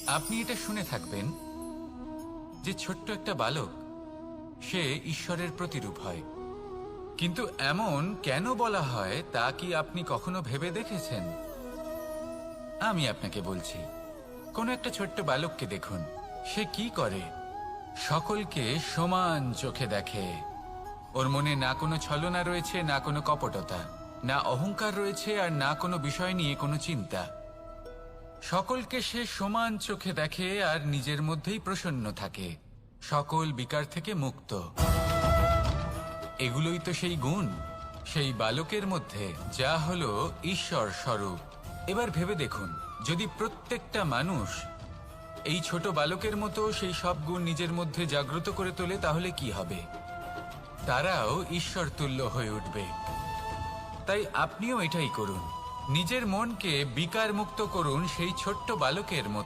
আপনি এটা শুনে থাকবেন যে ছোট্ট একটা বালক সে ঈশ্বরের প্রতিরূপ হয়, কিন্তু এমন কেন বলা হয় তা কি আপনি কখনো ভেবে দেখেছেন? আমি আপনাকে বলছি, কোনো একটা ছোট্ট বালককে দেখুন, সে কি করে? সকলকে সমান চোখে দেখে। ওর মনে না কোনো ছলনা রয়েছে, না কোনো কপটতা, না অহংকার রয়েছে, আর না কোনো বিষয় নিয়ে কোনো চিন্তা। সকলকে সে সমান চোখে দেখে আর নিজের মধ্যেই প্রসন্ন থাকে, সকল বিকার থেকে মুক্ত। এগুলোই তো সেই গুণ সেই বালকের মধ্যে, যা হলো ঈশ্বর স্বরূপ। এবার ভেবে দেখুন, যদি প্রত্যেকটা মানুষ এই ছোট বালকের মতো সেই সব গুণ নিজের মধ্যে জাগ্রত করে তোলে, তাহলে কি হবে? তারাও ঈশ্বর তুল্য হয়ে উঠবে। তাই আপনিও এটাই করুন, নিজের মনকে বিকার মুক্ত করুন সেই ছোট্ট বালকের মতো।